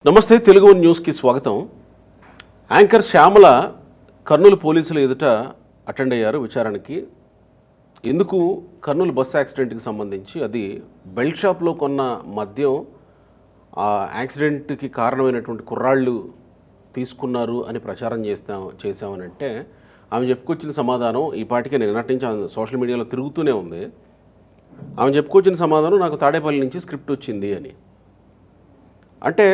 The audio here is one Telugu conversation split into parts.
నమస్తే తెలుగు వన్ న్యూస్కి స్వాగతం. యాంకర్ శ్యామల కర్నూలు పోలీసులు ఎదుట అటెండ్ అయ్యారు విచారణకి. ఎందుకు కర్నూలు బస్సు యాక్సిడెంట్కి సంబంధించి అది బెల్ట్ షాప్లో కొన్న మద్యం ఆ యాక్సిడెంట్కి కారణమైనటువంటి కుర్రాళ్ళు తీసుకున్నారు అని ప్రచారం చేశామనంటే ఆమె చెప్పుకొచ్చిన సమాధానం ఈ పాటికే నిన్నటి నుంచి సోషల్ మీడియాలో తిరుగుతూనే ఉంది. ఆమె చెప్పుకొచ్చిన సమాధానం నాకు తాడేపల్లి నుంచి స్క్రిప్ట్ వచ్చింది అని. అంటే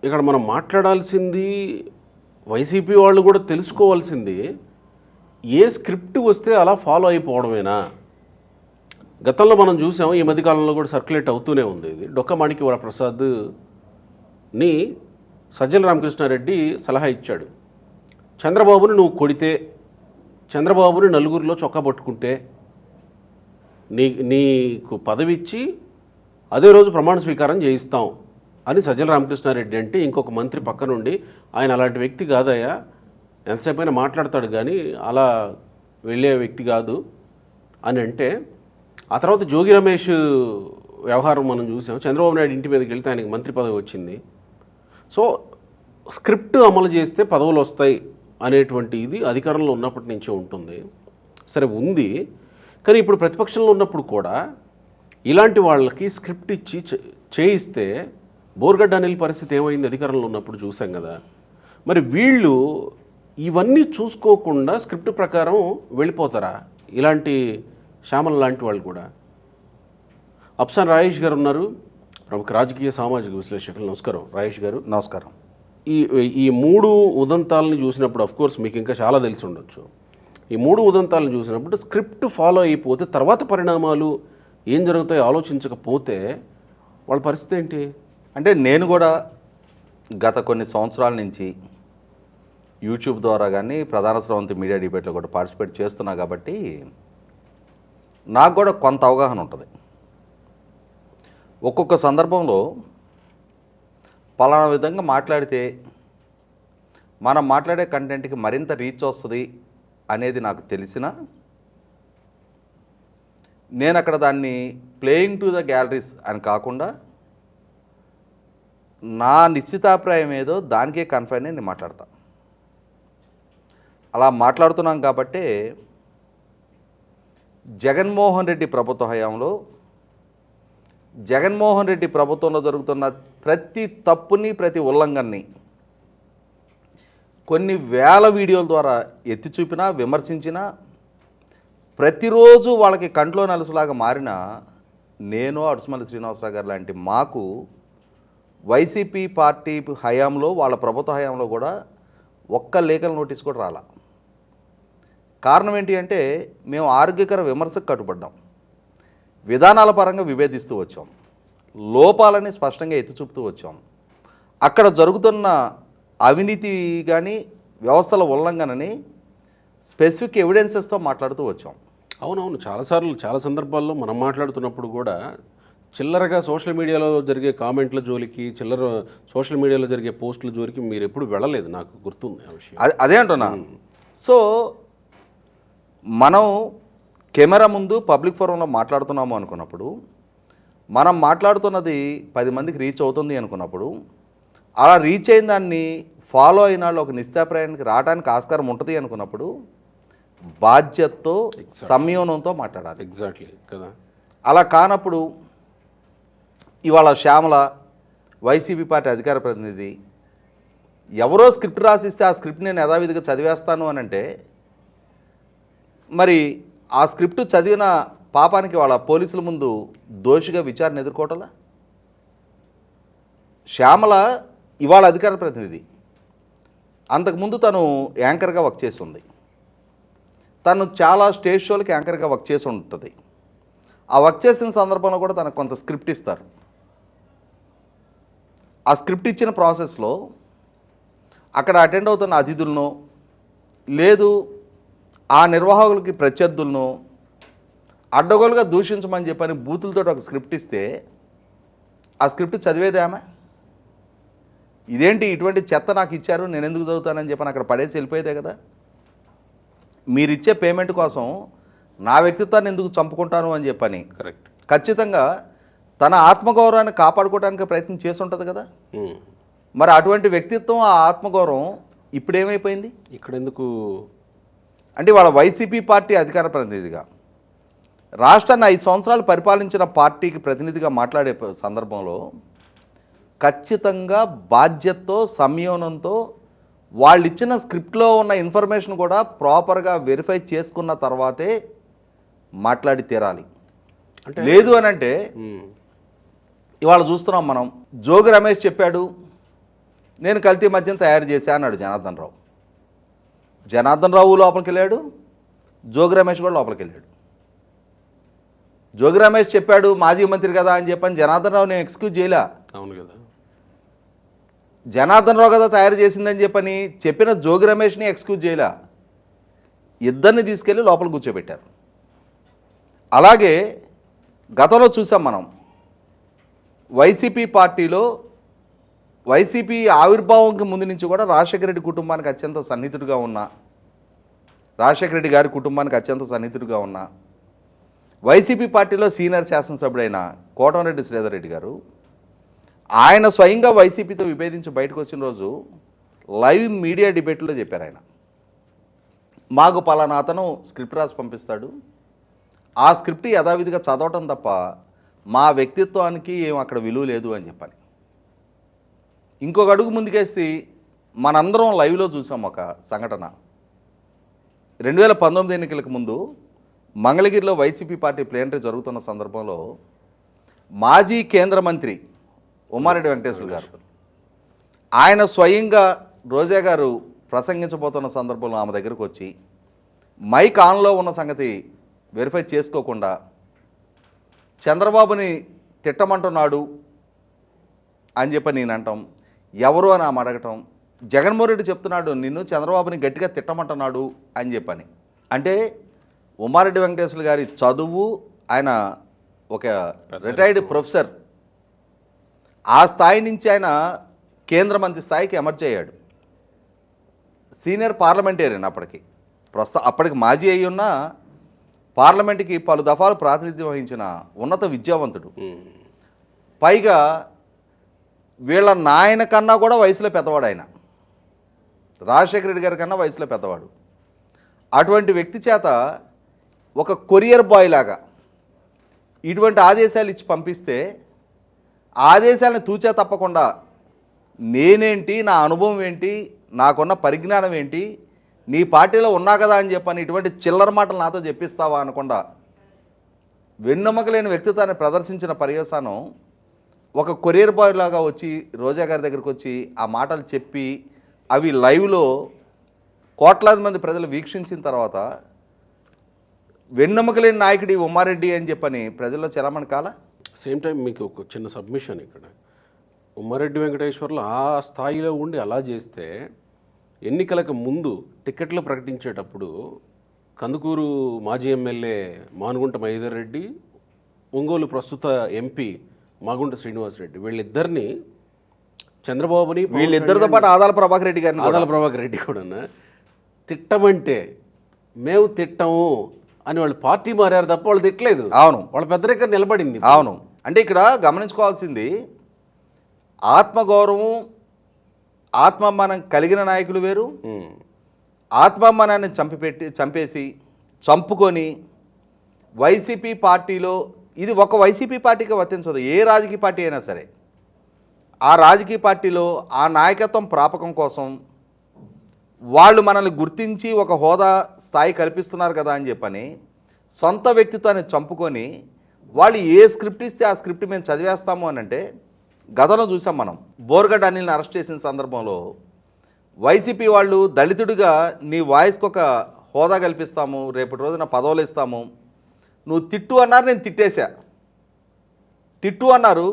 ఇక్కడ మనం మాట్లాడాల్సింది వైసీపీ వాళ్ళు కూడా తెలుసుకోవాల్సింది ఏ స్క్రిప్ట్ వస్తే అలా ఫాలో అయిపోవడమేనా. గతంలో మనం చూసాము, ఈ మధ్యకాలంలో కూడా సర్క్యులేట్ అవుతూనే ఉంది. ఇది డొక్క మాణిక్య వరప్రసాద్ని సజ్జల రామకృష్ణారెడ్డి సలహా ఇచ్చాడు. చంద్రబాబుని నువ్వు కొడితే, చంద్రబాబుని నలుగురిలో చొక్కా పట్టుకుంటే నీకు పదవి ఇచ్చి అదే రోజు ప్రమాణ స్వీకారం చేయిస్తాం అని సజ్జల రామకృష్ణారెడ్డి అంటే, ఇంకొక మంత్రి పక్క నుండి ఆయన అలాంటి వ్యక్తి కాదయ్యా, ఎంతసేపు అయినా మాట్లాడతాడు కానీ అలా వెళ్ళే వ్యక్తి కాదు అని అంటే, ఆ తర్వాత జోగి రమేష్ వ్యవహారం మనం చూసాం. చంద్రబాబు నాయుడు ఇంటి మీదకి వెళ్తే ఆయనకి మంత్రి పదవి వచ్చింది. సో స్క్రిప్ట్ అమలు చేస్తే పదవులు వస్తాయి అనేటువంటి ఇది అధికారంలో ఉన్నప్పటి నుంచే ఉంటుంది. సరే ఉంది, కానీ ఇప్పుడు ప్రతిపక్షంలో ఉన్నప్పుడు కూడా ఇలాంటి వాళ్ళకి స్క్రిప్ట్ ఇచ్చి చేయిస్తే బోర్గడ్డ అనిల్ పరిస్థితి ఏమైంది అధికారంలో ఉన్నప్పుడు చూసాం కదా. మరి వీళ్ళు ఇవన్నీ చూసుకోకుండా స్క్రిప్ట్ ప్రకారం వెళ్ళిపోతారా ఇలాంటి శ్యామల లాంటి వాళ్ళు కూడా? అప్సాన్ రాయేష్ గారు ఉన్నారు, ప్రముఖ రాజకీయ సామాజిక విశ్లేషకులు. నమస్కారం రాయేష్ గారు. నమస్కారం. ఈ మూడు ఉదంతాలను చూసినప్పుడు అఫ్కోర్స్ మీకు ఇంకా చాలా తెలిసి ఉండొచ్చు. ఈ మూడు ఉదంతాలను చూసినప్పుడు స్క్రిప్ట్ ఫాలో అయిపోతే తర్వాత పరిణామాలు ఏం జరుగుతాయో ఆలోచించకపోతే వాళ్ళ పరిస్థితి ఏంటి? అంటే నేను కూడా గత కొన్ని సంవత్సరాల నుంచి యూట్యూబ్ ద్వారా కానీ ప్రధాన స్రవంతి మీడియా డిబేట్లో కూడా పార్టిసిపేట్ చేస్తున్నా కాబట్టి నాకు కూడా కొంత అవగాహన ఉంటుంది. ఒక్కొక్క సందర్భంలో పలానా విధంగా మాట్లాడితే మనం మాట్లాడే కంటెంట్కి మరింత రీచ్ వస్తుంది అనేది నాకు తెలిసిన నేను అక్కడ దాన్ని ప్లేయింగ్ టు ద గ్యాలరీస్ అని కాకుండా నా నిశ్చితాభిప్రాయం ఏదో దానికే కన్ఫైన్ నేను మాట్లాడతా. అలా మాట్లాడుతున్నాం కాబట్టి జగన్మోహన్ రెడ్డి ప్రభుత్వ హయాంలో జగన్మోహన్ రెడ్డి ప్రభుత్వంలో జరుగుతున్న ప్రతి తప్పుని, ప్రతి ఉల్లంఘనని కొన్ని వేల వీడియోల ద్వారా ఎత్తి చూపినా, విమర్శించినా, ప్రతిరోజు వాళ్ళకి కంట్లో నలుసులాగా మారిన నేను, అడుసుమల్లి శ్రీనివాసరావు గారు లాంటి మాకు వైసీపీ పార్టీ హయాంలో, వాళ్ళ ప్రభుత్వ హయాంలో కూడా ఒక్క లీగల్ నోటీస్ కూడా రాలా. కారణం ఏంటి అంటే మేము ఆరోగ్యకర విమర్శకు కట్టుబడ్డాం, విధానాల పరంగా విభేదిస్తూ వచ్చాం, లోపాలని స్పష్టంగా ఎత్తి చూపుతూ వచ్చాం. అక్కడ జరుగుతున్న అవినీతి కానీ వ్యవస్థల ఉల్లంఘనని స్పెసిఫిక్ ఎవిడెన్సెస్తో మాట్లాడుతూ వచ్చాం. అవునవును, చాలాసార్లు చాలా సందర్భాల్లో మనం మాట్లాడుతున్నప్పుడు కూడా చిల్లరగా సోషల్ మీడియాలో జరిగే కామెంట్ల జోలికి, చిల్లర సోషల్ మీడియాలో జరిగే పోస్టుల జోలికి మీరు ఎప్పుడు వెళ్ళలేదు, నాకు గుర్తుంది ఆ విషయం. అదే అంటున్నా. సో మనం కెమెరా ముందు పబ్లిక్ ఫోరంలో మాట్లాడుతున్నాము అనుకున్నప్పుడు, మనం మాట్లాడుతున్నది 10 మందికి రీచ్ అవుతుంది అనుకున్నప్పుడు, అలా రీచ్ అయిన దాన్ని ఫాలో అయిన వాళ్ళు ఒక నిశ్చాభిప్రాయానికి రావడానికి ఆస్కారం ఉంటుంది అనుకున్నప్పుడు బాధ్యతతో, సంయమనంతో మాట్లాడాలి. ఎగ్జాక్ట్లీ కదా. అలా కానప్పుడు ఇవాళ శ్యామల వైసీపీ పార్టీ అధికార ప్రతినిధి ఎవరో స్క్రిప్ట్ రాసిస్తే ఆ స్క్రిప్ట్ నేను యథావిధిగా చదివేస్తాను అని అంటే, మరి ఆ స్క్రిప్ట్ చదివిన పాపానికి వాళ్ళ పోలీసుల ముందు దోషిగా విచారణ ఎదుర్కోవటంలా? శ్యామల ఇవాళ అధికార ప్రతినిధి, అంతకుముందు తను యాంకర్గా వర్క్ చేస్తుంది. తను చాలా స్టేజ్ షోలకి యాంకర్గా వర్క్ చేసి ఉంటుంది. ఆ వర్క్ చేసిన సందర్భంలో కూడా తనకు కొంత స్క్రిప్ట్ ఇస్తారు. ఆ స్క్రిప్ట్ ఇచ్చిన ప్రాసెస్లో అక్కడ అటెండ్ అవుతున్న అతిథులను, లేదు ఆ నిర్వాహకులకి ప్రత్యర్థులను అడ్డగోలుగా దూషించమని చెప్పని బూతులతో ఒక స్క్రిప్ట్ ఇస్తే ఆ స్క్రిప్ట్ చదివేదేమా? ఇదేంటి ఇటువంటి చెత్త నాకు ఇచ్చారు, నేను ఎందుకు చదువుతానని చెప్పని అక్కడ పడేసి వెళ్ళిపోయేదే కదా. మీరిచ్చే పేమెంట్ కోసం నా వ్యక్తిత్వాన్ని ఎందుకు చంపుకుంటాను అని చెప్పని ఖచ్చితంగా తన ఆత్మగౌరవాన్ని కాపాడుకోవడానికి ప్రయత్నం చేసి ఉంటుంది కదా. మరి అటువంటి వ్యక్తిత్వం, ఆ ఆత్మగౌరవం ఇప్పుడేమైపోయింది? ఇక్కడ ఎందుకు? అంటే వాళ్ళ వైసీపీ పార్టీ అధికార ప్రతినిధిగా, రాష్ట్రాన్ని 5 సంవత్సరాలు పరిపాలించిన పార్టీకి ప్రతినిధిగా మాట్లాడే సందర్భంలో ఖచ్చితంగా బాధ్యతతో, సంయమనంతో వాళ్ళు ఇచ్చిన స్క్రిప్ట్లో ఉన్న ఇన్ఫర్మేషన్ కూడా ప్రాపర్గా వెరిఫై చేసుకున్న తర్వాతే మాట్లాడి తీరాలి. అంటే లేదు అని అంటే ఇవాళ చూస్తున్నాం మనం, జోగి రమేష్ చెప్పాడు నేను కల్తీ మద్యం తయారు చేశా అన్నాడు జనార్దన్ రావు. జనార్దన్ రావు లోపలికి వెళ్ళాడు, జోగి రమేష్ కూడా లోపలికి వెళ్ళాడు. జోగి రమేష్ చెప్పాడు మాజీ మంత్రి కదా అని చెప్పని జనార్దన్ రావు నేను ఎక్స్క్యూజ్ చేయలే. అవును కదా, జనార్దన్ రావు కదా తయారు చేసిందని చెప్పని చెప్పిన జోగి రమేష్ని ఎక్స్క్యూజ్ చేయలే. ఇద్దరిని తీసుకెళ్ళి లోపల కూర్చోబెట్టారు. అలాగే గతంలో చూసాం మనం, వైసీపీ పార్టీలో వైసీపీ ఆవిర్భావంకి ముందు నుంచి కూడా రాజశేఖర రెడ్డి కుటుంబానికి అత్యంత సన్నిహితుడిగా ఉన్న, రాజశేఖర రెడ్డి గారి కుటుంబానికి అత్యంత సన్నిహితుడిగా ఉన్న వైసీపీ పార్టీలో సీనియర్ శాసనసభ్యుడైన కోటమిరెడ్డి శ్రీధర్ రెడ్డి గారు, ఆయన స్వయంగా వైసీపీతో విభేదించి బయటకు వచ్చిన రోజు లైవ్ మీడియా డిబేట్లో చెప్పారు ఆయన, మాకు పలానా అతను స్క్రిప్ట్ రాసి పంపిస్తాడు, ఆ స్క్రిప్ట్ యథావిధిగా చదవటం తప్ప మా వ్యక్తిత్వానికి ఏం అక్కడ విలువ లేదు అని చెప్పని. ఇంకొక అడుగు ముందుకేసి మనందరం లైవ్లో చూసాం ఒక సంఘటన. 2019 ఎన్నికలకు ముందు మంగళగిరిలో వైసీపీ పార్టీ ప్లేనరీ జరుగుతున్న సందర్భంలో మాజీ కేంద్ర మంత్రి ఉమ్మారెడ్డి వెంకటేశ్వర గారు, ఆయన స్వయంగా రోజా గారు ప్రసంగించబోతున్న సందర్భంలో ఆమె దగ్గరకు వచ్చి మైక్ ఆన్లో ఉన్న సంగతి వెరిఫై చేసుకోకుండా చంద్రబాబుని తిట్టమంటున్నాడు అని చెప్పి నేను అంటాం, ఎవరు అని ఆమె అడగటం, జగన్మోహన్ రెడ్డి చెప్తున్నాడు నిన్ను చంద్రబాబుని గట్టిగా తిట్టమంటున్నాడు అని చెప్పని. అంటే ఉమ్మారెడ్డి వెంకటేశ్వర గారి చదువు, ఆయన ఒక రిటైర్డ్ ప్రొఫెసర్, ఆ స్థాయి నుంచి ఆయన కేంద్ర మంత్రి స్థాయికి ఎమర్జ్ అయ్యాడు. సీనియర్ పార్లమెంటేరియన్ అప్పటికి మాజీ అయి ఉన్న పార్లమెంట్కి పలు దఫాలు ప్రాతినిధ్యం వహించిన ఉన్నత విద్యావంతుడు. పైగా వీళ్ళ నాయన కన్నా కూడా వయసులో పెద్దవాడు ఆయన, రాజశేఖర రెడ్డి గారి కన్నా వయసులో పెద్దవాడు. అటువంటి వ్యక్తి చేత ఒక కొరియర్ బాయ్ లాగా ఇటువంటి ఆదేశాలు ఇచ్చి పంపిస్తే ఆదేశాలను తూచా తప్పకుండా నేనేంటి, నా అనుభవం ఏంటి, నాకున్న పరిజ్ఞానం ఏంటి, నీ పార్టీలో ఉన్నా కదా అని చెప్పని ఇటువంటి చిల్లర మాటలు నాతో చెప్పిస్తావా అనకుండా వెన్నెముక లేని వ్యక్తిత్వాన్ని ప్రదర్శించిన పర్యవసానం ఒక కొరియర్ బాయ్ లాగా వచ్చి రోజా గారి దగ్గరికి వచ్చి ఆ మాటలు చెప్పి అవి లైవ్లో కోట్లాది మంది ప్రజలు వీక్షించిన తర్వాత వెన్నెముక లేని నాయకుడి ఉమ్మారెడ్డి అని చెప్పని ప్రజల్లో చరమణ కాల. సేమ్ టైం మీకు ఒక చిన్న సబ్మిషన్ ఇక్కడ, ఉమ్మారెడ్డి వెంకటేశ్వర్లు ఆ స్థాయిలో ఉండి అలా చేస్తే ఎన్నికలకు ముందు టికెట్లు ప్రకటించేటప్పుడు కందుకూరు మాజీ ఎమ్మెల్యే మానుగుంట మహేందర్ రెడ్డి, ఒంగోలు ప్రస్తుత ఎంపీ మాగుంట శ్రీనివాసరెడ్డి, వీళ్ళిద్దరిని చంద్రబాబుని, వీళ్ళిద్దరితో పాటు ఆదాల ప్రభాకర్ రెడ్డి కూడా తిట్టమంటే మేము తిట్టము అని వాళ్ళు పార్టీ మారారు తప్ప వాళ్ళు తిట్టలేదు. అవును, వాళ్ళ పెద్దరికం నిలబడింది. అవును, అంటే ఇక్కడ గమనించుకోవాల్సింది ఆత్మగౌరవం, ఆత్మాభిమానం కలిగిన నాయకులు వేరు, ఆత్మాభిమానాన్ని చంపేసి చంపుకొని వైసీపీ పార్టీలో, ఇది ఒక వైసీపీ పార్టీకి వర్తించదు, ఏ రాజకీయ పార్టీ అయినా సరే ఆ రాజకీయ పార్టీలో ఆ నాయకత్వం ప్రాపకం కోసం వాళ్ళు మనల్ని గుర్తించి ఒక హోదా స్థాయి కల్పిస్తున్నారు కదా అని చెప్పని సొంత వ్యక్తిత్వాన్ని చంపుకొని వాళ్ళు ఏ స్క్రిప్ట్ ఇస్తే ఆ స్క్రిప్ట్ మేము చదివేస్తాము అని అంటే, గతంలో చూసాం మనం బోర్గడ్ అనిల్ని అరెస్ట్ చేసిన సందర్భంలో వైసీపీ వాళ్ళు దళితుడిగా నీ వాయిస్కి ఒక హోదా కల్పిస్తాము, రేపటి రోజున పదవులు ఇస్తాము, నువ్వు తిట్టు అన్నారు, నేను తిట్టేశా, తిట్టు అన్నారు,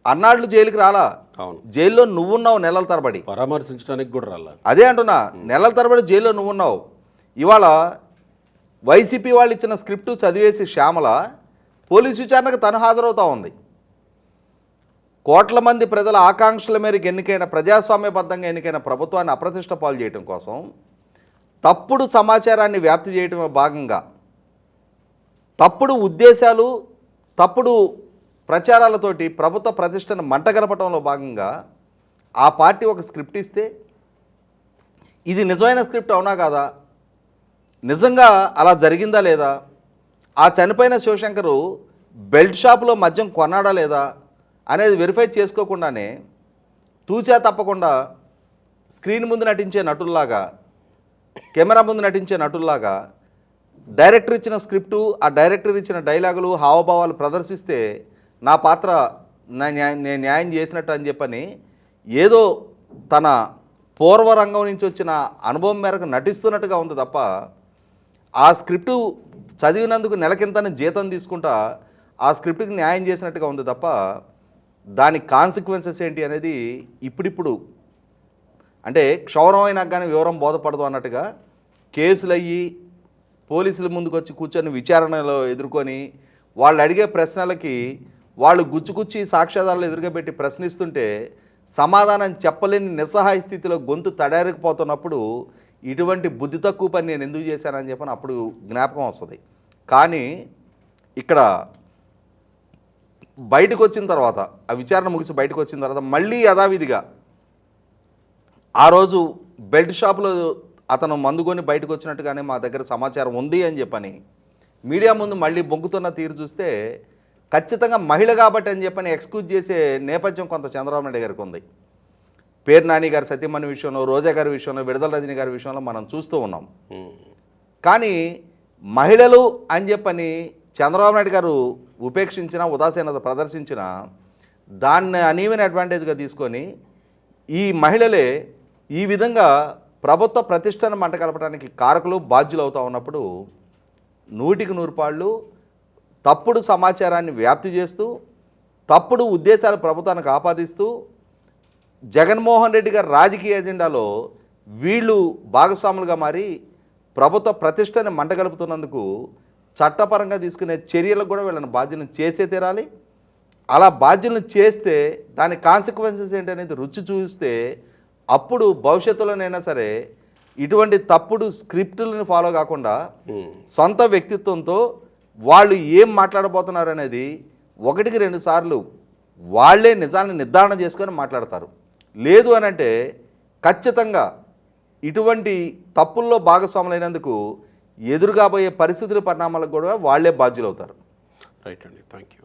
అన్నాళ్ళు జైలుకి రాలా, అవును, జైల్లో నువ్వున్నావు నెలల తరబడి, పరామర్శించడానికి కూడా రాలా. అదే అంటున్నా, నెలల తరబడి జైల్లో నువ్వున్నావు. ఇవాళ వైసీపీ వాళ్ళు ఇచ్చిన స్క్రిప్ట్ చదివేసి శ్యామల పోలీసు విచారణకు తను హాజరవుతూ ఉంది. కోట్ల మంది ప్రజల ఆకాంక్షల మేరకు ఎన్నికైన, ప్రజాస్వామ్యబద్ధంగా ఎన్నికైన ప్రభుత్వాన్ని అప్రతిష్ట పాలు చేయడం కోసం తప్పుడు సమాచారాన్ని వ్యాప్తి చేయటమే భాగంగా, తప్పుడు ఉద్దేశాలు, తప్పుడు ప్రచారాలతోటి ప్రభుత్వ ప్రతిష్టను మంటగలపటంలో భాగంగా ఆ పార్టీ ఒక స్క్రిప్ట్ ఇస్తే ఇది నిజమైన స్క్రిప్ట్ అవునా కాదా, నిజంగా అలా జరిగిందా లేదా, ఆ చనిపోయిన శివశంకరు బెల్ట్ షాపులో మద్యం కొన్నాడా లేదా అనేది వెరిఫై చేసుకోకుండానే తూచా తప్పకుండా స్క్రీన్ ముందు నటించే నటుల్లాగా, కెమెరా ముందు నటించే నటుల్లాగా డైరెక్టర్ ఇచ్చిన స్క్రిప్టు, ఆ డైరెక్టర్ ఇచ్చిన డైలాగులు, హావభావాలు ప్రదర్శిస్తే నా పాత్ర నేను న్యాయం చేసినట్టు అని చెప్పని ఏదో తన పూర్వరంగం నుంచి వచ్చిన అనుభవం మేరకు నటిస్తున్నట్టుగా ఉంది తప్ప, ఆ స్క్రిప్టు చదివినందుకు నెలకింతని జీతం తీసుకుంటా ఆ స్క్రిప్ట్కి న్యాయం చేసినట్టుగా ఉంది తప్ప, దాని కాన్సిక్వెన్సెస్ ఏంటి అనేది ఇప్పుడిప్పుడు అంటే క్షౌరమైనా కానీ వివరం బోధపడదు అన్నట్టుగా కేసులు అయ్యి పోలీసుల ముందుకు వచ్చి కూర్చొని విచారణలో ఎదుర్కొని వాళ్ళు అడిగే ప్రశ్నలకి వాళ్ళు గుచ్చుకుచ్చి సాక్ష్యాధారాలు ఎదురుగబెట్టి ప్రశ్నిస్తుంటే సమాధానం చెప్పలేని నిస్సహాయ స్థితిలో గొంతు తడారిపోతున్నప్పుడు ఇటువంటి బుద్ధి తక్కువ పని నేను ఎందుకు చేశానని చెప్పని అప్పుడు జ్ఞాపకం వస్తుంది. కానీ ఇక్కడ బయటకు వచ్చిన తర్వాత, ఆ విచారణ ముగిసి బయటకు వచ్చిన తర్వాత మళ్ళీ యథావిధిగా ఆ రోజు బెల్ట్ షాప్లో అతను మందుకొని బయటకు వచ్చినట్టుగానే మా దగ్గర సమాచారం ఉంది అని చెప్పని మీడియా ముందు మళ్ళీ బొంకుతున్న తీరు చూస్తే ఖచ్చితంగా మహిళ కాబట్టి అని చెప్పని ఎక్స్క్యూజ్ చేసే నేపథ్యం కొంత చంద్రబాబు నాయుడు గారికి ఉంది. పేరు నాని గారి సత్యమణి విషయంలో, రోజా గారి విషయంలో, విడుదల రజనీ గారి విషయంలో మనం చూస్తూ ఉన్నాం. కానీ మహిళలు అని చెప్పని చంద్రబాబు నాయుడు గారు ఉపేక్షించిన, ఉదాసీనత ప్రదర్శించిన దాన్ని అనీవెన్ అడ్వాంటేజ్గా తీసుకొని ఈ మహిళలే ఈ విధంగా ప్రభుత్వ ప్రతిష్టను మంట కలపడానికి కారకులు, బాధ్యులు అవుతూ ఉన్నప్పుడు 100% తప్పుడు సమాచారాన్ని వ్యాప్తి చేస్తూ, తప్పుడు ఉద్దేశాలు ప్రభుత్వానికి ఆపాదిస్తూ, జగన్మోహన్ రెడ్డి గారి రాజకీయ ఎజెండాలో వీళ్ళు భాగస్వాములుగా మారి ప్రభుత్వ ప్రతిష్టని మంటగలుపుతున్నందుకు చట్టపరంగా తీసుకునే చర్యలకు కూడా వీళ్ళని బాధ్యులను చేసే తీరాలి. అలా బాధ్యులను చేస్తే దాని కాన్సిక్వెన్సెస్ ఏంటనేది రుచి చూస్తే అప్పుడు భవిష్యత్తులోనైనా సరే ఇటువంటి తప్పుడు స్క్రిప్టులను ఫాలో కాకుండా సొంత వ్యక్తిత్వంతో వాళ్ళు ఏం మాట్లాడబోతున్నారు అనేది 1-2 సార్లు వాళ్ళే నిజాన్ని నిర్ధారణ చేసుకొని మాట్లాడతారు. లేదు అని అంటే ఖచ్చితంగా ఇటువంటి తప్పుల్లో భాగస్వాములైనందుకు ఎదురుగాబోయే పరిస్థితుల పరిణామాలకు కూడా వాళ్ళే బాధ్యులు అవుతారు. రైట్ అండి, థ్యాంక్ యూ.